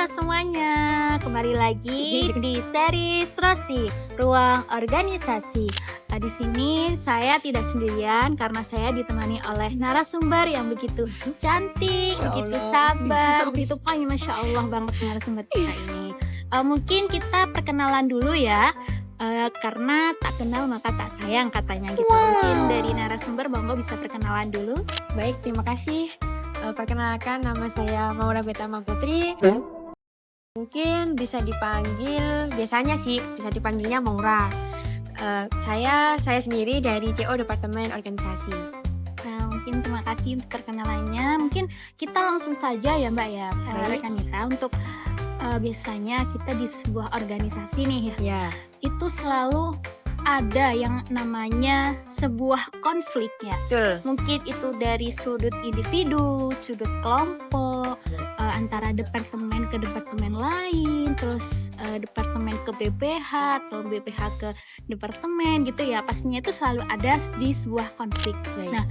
semuanya, kembali lagi di series Rosi, Ruang Organisasi. Di sini saya tidak sendirian karena saya ditemani oleh narasumber yang begitu cantik, begitu sabar, begitu pokoknya Masya Allah banget narasumber kita ini. Mungkin kita perkenalan dulu ya. Karena tak kenal maka tak sayang katanya gitu. Mungkin dari narasumber Banggo bisa perkenalan dulu. Baik, terima kasih. Perkenalkan, nama saya Maura Betama Putri. Mungkin bisa dipanggil, biasanya sih bisa dipanggilnya Maura. Saya sendiri dari CO Departemen Organisasi. Nah, mungkin terima kasih untuk perkenalannya. Mungkin kita langsung saja ya Mbak ya, rekan kita untuk biasanya kita di sebuah organisasi nih Ya. Itu selalu ada yang namanya sebuah konflik ya. Betul. Mungkin itu dari sudut individu, sudut kelompok, antara departemen ke departemen lain, terus departemen ke BPH atau BPH ke departemen gitu ya. Pastinya itu selalu ada di sebuah konflik. Baik. Nah,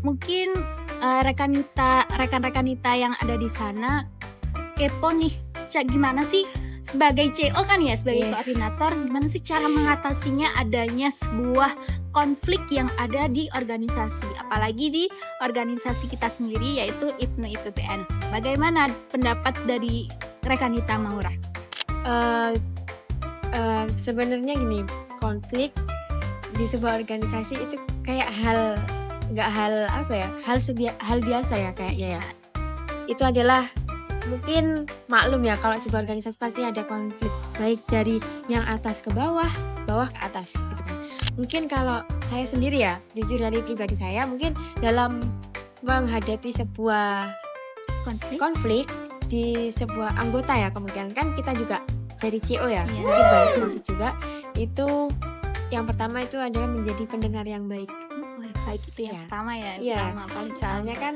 mungkin rekan-rekan Nita yang ada di sana kepo nih, gimana sih sebagai CO kan ya, sebagai koordinator, gimana sih cara mengatasinya adanya sebuah konflik yang ada di organisasi, apalagi di organisasi kita sendiri yaitu IPNU IPPN. Bagaimana pendapat dari rekan Nita Maura? Sebenarnya gini, konflik di sebuah organisasi itu kayak hal biasa ya kayaknya ya. Itu adalah mungkin maklum ya, kalau sebuah organisasi pasti ada konflik, baik dari yang atas ke bawah, bawah ke atas gitu kan. Mungkin kalau saya sendiri ya, jujur dari pribadi saya, mungkin dalam menghadapi sebuah konflik di sebuah anggota ya, kemudian kan kita juga dari CO ya, mungkin banyak juga, itu yang pertama itu adalah menjadi pendengar yang baik. Baik itu yang pertama ya, Iya, soalnya kan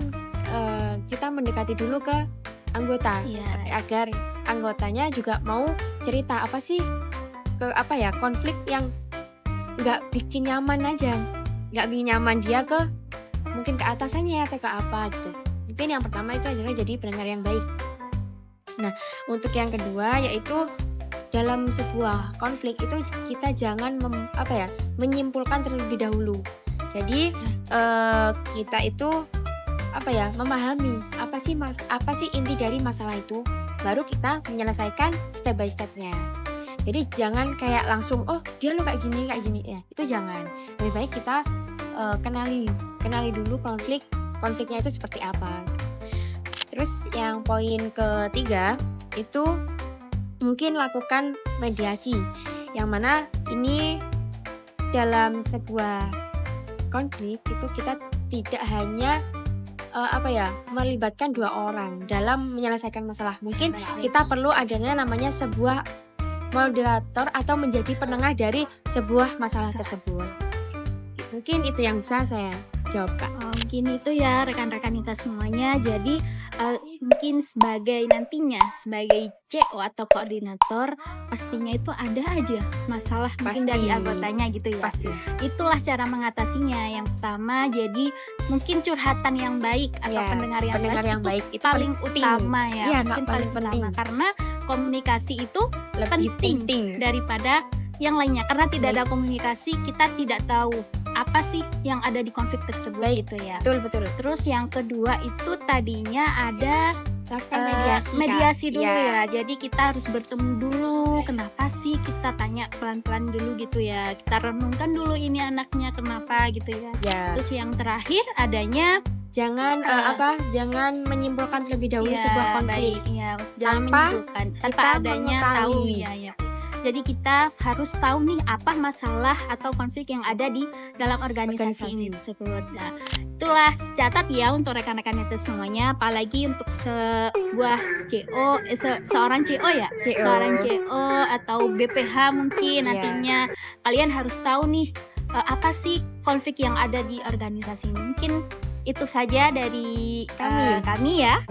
kita mendekati dulu ke anggota agar anggotanya juga mau cerita apa sih konflik yang nggak bikin nyaman aja, nggak bikin nyaman dia ke mungkin ke atasannya atau ke apa gitu. Mungkin yang pertama itu adalah jadi pendengar yang baik. Nah, untuk yang kedua yaitu dalam sebuah konflik itu kita jangan menyimpulkan terlebih dahulu. Jadi kita itu memahami apa sih inti dari masalah itu, baru kita menyelesaikan step by stepnya. Jadi jangan kayak langsung dia lo kayak gini ya, itu jangan. Lebih baik kita kenali dulu konfliknya itu seperti apa. Terus yang poin ketiga itu mungkin lakukan mediasi, yang mana ini dalam sebuah konflik itu kita tidak hanya melibatkan dua orang dalam menyelesaikan masalah. Mungkin kita perlu adanya namanya sebuah moderator atau menjadi penengah dari sebuah masalah tersebut. Mungkin itu yang bisa saya jawab, Kak. Mungkin itu ya rekan-rekan kita semuanya. Jadi mungkin nantinya sebagai CO atau koordinator pastinya itu ada aja masalah mungkin dari anggotanya gitu ya. Pasti. Itulah cara mengatasinya. Yang pertama jadi mungkin curhatan yang baik atau pendengar yang baik itu paling utama ya. Iya, mungkin paling penting. utama karena komunikasi itu Lebih penting daripada yang lainnya. Karena tidak ada komunikasi, kita tidak tahu apa sih yang ada di konflik tersebut gitu ya. Betul. Terus yang kedua itu tadinya ada mediasi dulu ya. Jadi kita harus bertemu dulu. Kenapa sih, kita tanya pelan-pelan dulu gitu ya. Kita renungkan dulu ini anaknya kenapa gitu ya. Terus yang terakhir adanya jangan menyimpulkan terlebih dahulu sebuah konflik. Jangan menyimpulkan tanpa adanya tahu ya. Jadi kita harus tahu nih apa masalah atau konflik yang ada di dalam organisasi ini tersebut. Nah, itulah catat ya untuk rekan-rekan itu semuanya, apalagi untuk sebuah CO, seorang CO ya, seorang CO atau BPH mungkin nantinya kalian harus tahu nih apa sih konflik yang ada di organisasi ini. Mungkin itu saja dari kami ya.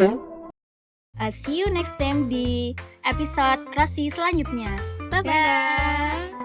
See you next time di episode Rosi selanjutnya. Bye-bye.